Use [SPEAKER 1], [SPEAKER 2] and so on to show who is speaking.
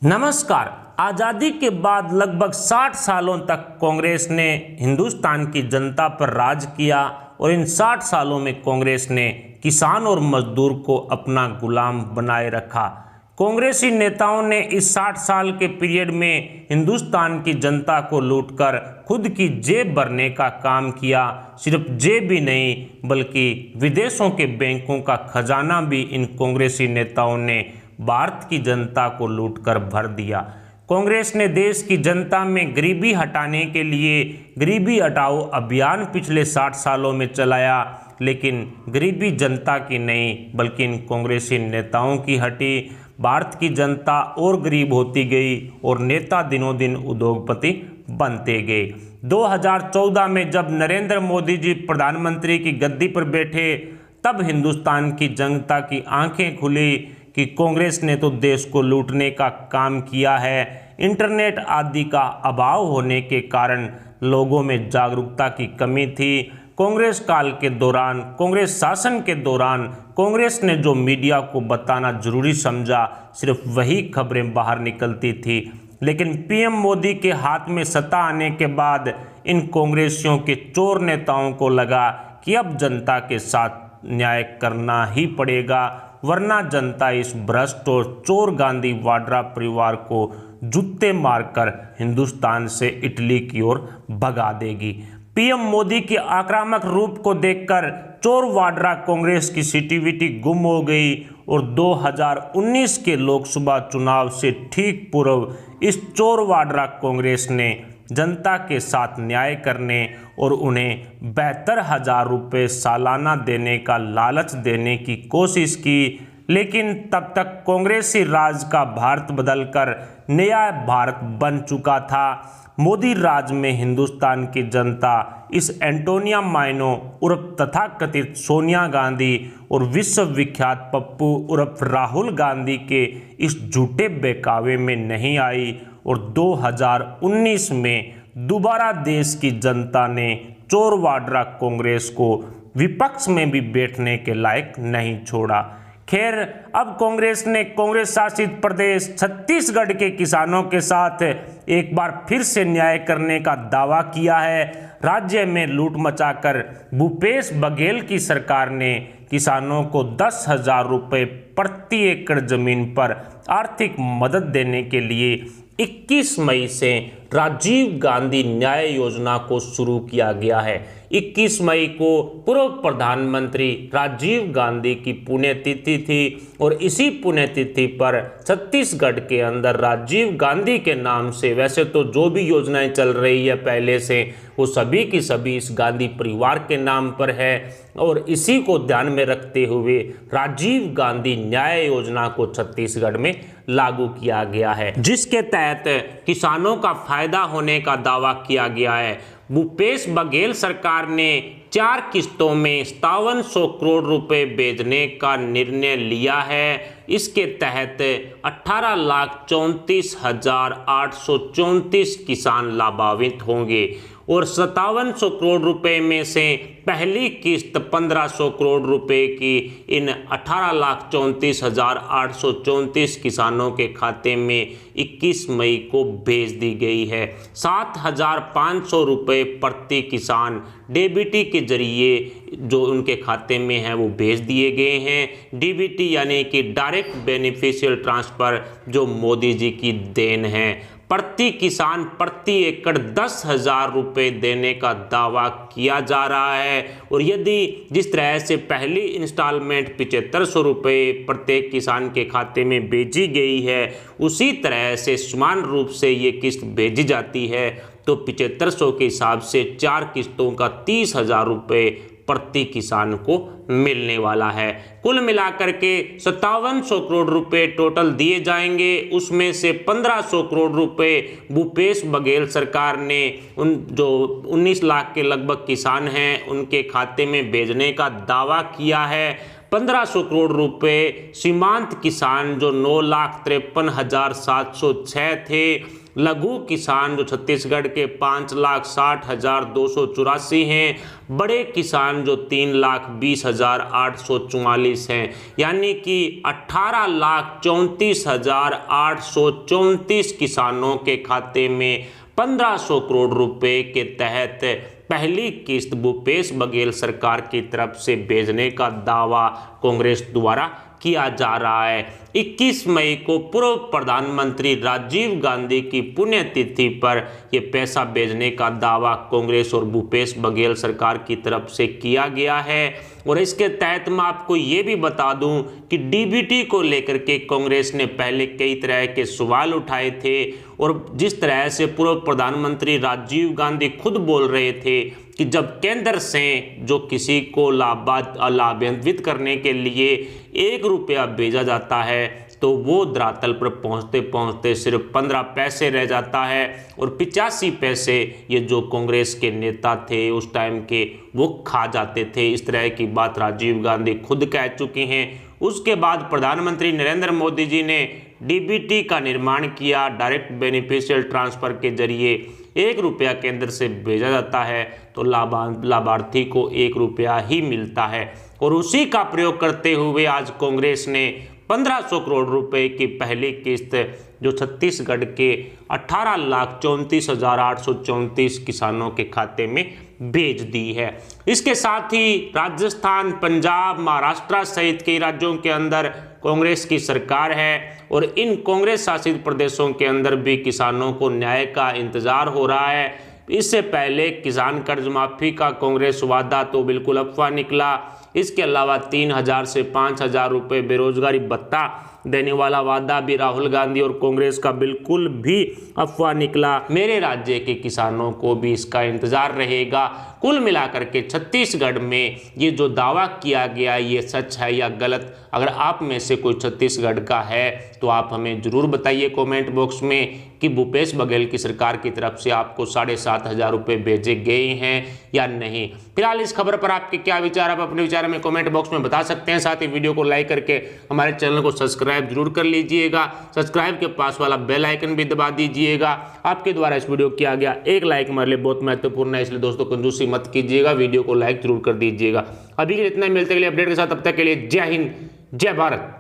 [SPEAKER 1] नमस्कार। आज़ादी के बाद लगभग 60 सालों तक कांग्रेस ने हिंदुस्तान की जनता पर राज किया और इन 60 सालों में कांग्रेस ने किसान और मजदूर को अपना गुलाम बनाए रखा। कांग्रेसी नेताओं ने इस 60 साल के पीरियड में हिंदुस्तान की जनता को लूटकर खुद की जेब भरने का काम किया। सिर्फ जेब ही नहीं बल्कि विदेशों के बैंकों का खजाना भी इन कांग्रेसी नेताओं ने भारत की जनता को लूटकर भर दिया। कांग्रेस ने देश की जनता में गरीबी हटाने के लिए गरीबी हटाओ अभियान पिछले 60 सालों में चलाया, लेकिन गरीबी जनता की नहीं बल्कि इन कांग्रेसी नेताओं की हटी। भारत की जनता और गरीब होती गई और नेता दिनों दिन उद्योगपति बनते गए। 2014 में जब नरेंद्र मोदी जी प्रधानमंत्री की गद्दी पर बैठे, तब हिंदुस्तान की जनता की आंखें खुली कि कांग्रेस ने तो देश को लूटने का काम किया है। इंटरनेट आदि का अभाव होने के कारण लोगों में जागरूकता की कमी थी। कांग्रेस काल के दौरान, कांग्रेस शासन के दौरान कांग्रेस ने जो मीडिया को बताना जरूरी समझा, सिर्फ वही खबरें बाहर निकलती थी। लेकिन पीएम मोदी के हाथ में सत्ता आने के बाद इन कांग्रेसियों के चोर नेताओं को लगा कि अब जनता के साथ न्याय करना ही पड़ेगा, वरना जनता इस भ्रष्ट और चोर गांधी वाड्रा परिवार को जूते मारकर हिंदुस्तान से इटली की ओर भगा देगी। पीएम मोदी के आक्रामक रूप को देखकर चोर वाड्रा कांग्रेस की सीटिविटी गुम हो गई और 2019 के लोकसभा चुनाव से ठीक पूर्व इस चोर वाड्रा कांग्रेस ने जनता के साथ न्याय करने और उन्हें 72,000 रुपये सालाना देने का लालच देने की कोशिश की। लेकिन तब तक कांग्रेसी राज का भारत बदलकर नया भारत बन चुका था। मोदी राज में हिंदुस्तान की जनता इस एंटोनिया माइनो उर्फ तथाकथित सोनिया गांधी और विश्वविख्यात पप्पू उर्फ राहुल गांधी के इस झूठे बहकावे में नहीं आई और 2019 में दोबारा देश की जनता ने चोर वाड्रा कांग्रेस को विपक्ष में भी बैठने के लायक नहीं छोड़ा। खैर, अब कांग्रेस ने कांग्रेस शासित प्रदेश छत्तीसगढ़ के किसानों के साथ एक बार फिर से न्याय करने का दावा किया है। राज्य में लूट मचाकर भूपेश बघेल की सरकार ने किसानों को 10,000 रुपये प्रति एकड़ जमीन पर आर्थिक मदद देने के लिए 21 मई से राजीव गांधी न्याय योजना को शुरू किया गया है। 21 मई को पूर्व प्रधानमंत्री राजीव गांधी की पुण्यतिथि थी और इसी पुण्यतिथि पर छत्तीसगढ़ के अंदर राजीव गांधी के नाम से वैसे तो जो भी योजनाएं चल रही है पहले से, वो सभी की सभी इस गांधी परिवार के नाम पर है और इसी को ध्यान में रखते हुए राजीव गांधी न्याय योजना को छत्तीसगढ़ में लागू किया गया है, जिसके तहत किसानों का फायदा होने का दावा किया गया है। भूपेश बघेल सरकार ने 4 किस्तों में 5700 करोड़ रुपए भेजने का निर्णय लिया है। इसके तहत 18,34,834 किसान लाभान्वित होंगे और 5700 करोड़ रुपए में से पहली किस्त 1500 करोड़ रुपए की इन 18,34,834 किसानों के खाते में 21 मई को भेज दी गई है। 7,500 रुपये प्रति किसान डीबीटी के जरिए जो उनके खाते में है वो भेज दिए गए हैं। डीबीटी यानी कि डायरेक्ट बेनिफिशियल ट्रांसफ़र, जो मोदी जी की देन है। प्रति किसान प्रति एकड़ 10,000 रुपये देने का दावा किया जा रहा है और यदि जिस तरह से पहली इंस्टॉलमेंट 7500 रुपये प्रत्येक किसान के खाते में भेजी गई है, उसी तरह से समान रूप से ये किस्त भेजी जाती है तो 7500 के हिसाब से 4 किस्तों का 30,000 रुपये प्रति किसान को मिलने वाला है। कुल मिलाकर के 5700 करोड़ रुपए टोटल दिए जाएंगे। उसमें से 1500 करोड़ रुपए भूपेश बघेल सरकार ने उन जो 19 लाख के लगभग किसान हैं उनके खाते में भेजने का दावा किया है। 1500 करोड़ रुपए सीमांत किसान जो 9,53,706 थे लघु किसान जो छत्तीसगढ़ के 5,60,284 हैं, बड़े किसान जो 3,20,844 हैं, यानी कि 18,34,834 किसानों के खाते में 1,500 करोड़ रुपए के तहत पहली किस्त भूपेश बघेल सरकार की तरफ से भेजने का दावा कांग्रेस द्वारा किया जा रहा है। 21 मई को पूर्व प्रधानमंत्री राजीव गांधी की पुण्यतिथि पर यह पैसा भेजने का दावा कांग्रेस और भूपेश बघेल सरकार की तरफ से किया गया है। और इसके तहत मैं आपको ये भी बता दूं कि डीबीटी को लेकर के कांग्रेस ने पहले कई तरह के सवाल उठाए थे, और जिस तरह से पूर्व प्रधानमंत्री राजीव गांधी खुद बोल रहे थे कि जब केंद्र से जो किसी को लाभान्वित करने के लिए 1 रुपया भेजा जाता है तो वो धरातल पर पहुंचते पहुंचते सिर्फ 15 पैसे रह जाता है, और 85 पैसे ये जो कांग्रेस के नेता थे उस टाइम के वो खा जाते थे। इस तरह की बात राजीव गांधी खुद कह चुके हैं। उसके बाद प्रधानमंत्री नरेंद्र मोदी जी ने डीबीटी का निर्माण किया। डायरेक्ट बेनिफिशियल ट्रांसफर के जरिए 1 रुपया केंद्र से भेजा जाता है तो लाभार्थी को 1 रुपया ही मिलता है, और उसी का प्रयोग करते हुए आज कांग्रेस ने 1,500 करोड़ रुपए की पहली किस्त जो छत्तीसगढ़ के 18,34,834 किसानों के खाते में भेज दी है। इसके साथ ही राजस्थान, पंजाब, महाराष्ट्र सहित कई राज्यों के अंदर कांग्रेस की सरकार है, और इन कांग्रेस शासित प्रदेशों के अंदर भी किसानों को न्याय का इंतजार हो रहा है। इससे पहले किसान कर्ज माफी का कांग्रेस वादा तो बिल्कुल अफवाह निकला। इसके अलावा 3,000 से 5,000 रुपये बेरोजगारी भत्ता देने वाला वादा भी राहुल गांधी और कांग्रेस का बिल्कुल भी अफवाह निकला। मेरे राज्य के किसानों को भी इसका इंतजार रहेगा। कुल मिलाकर के छत्तीसगढ़ में ये जो दावा किया गया ये सच है या गलत? अगर आप में से कोई छत्तीसगढ़ का है तो आप हमें जरूर बताइए कमेंट बॉक्स में कि भूपेश बघेल की सरकार की तरफ से आपको 7,500 रुपये भेजे गए हैं या नहीं। फिलहाल इस खबर पर आपके क्या विचार, आप अपने विचार में कमेंट बॉक्स में बता सकते हैं। साथ ही वीडियो को लाइक करके हमारे चैनल को सब्सक्राइब जरूर कर लीजिएगा। सब्सक्राइब के पास वाला बेल आइकन भी दबा दीजिएगा। आपके द्वारा इस वीडियो किया गया एक लाइक हमारे लिए बहुत महत्वपूर्ण है, इसलिए दोस्तों कंजूसी मत कीजिएगा, वीडियो को लाइक जरूर कर दीजिएगा। अभी के इतना मिलते के लिए अपडेट के साथ, तब तक के लिए जय हिंद, जय भारत।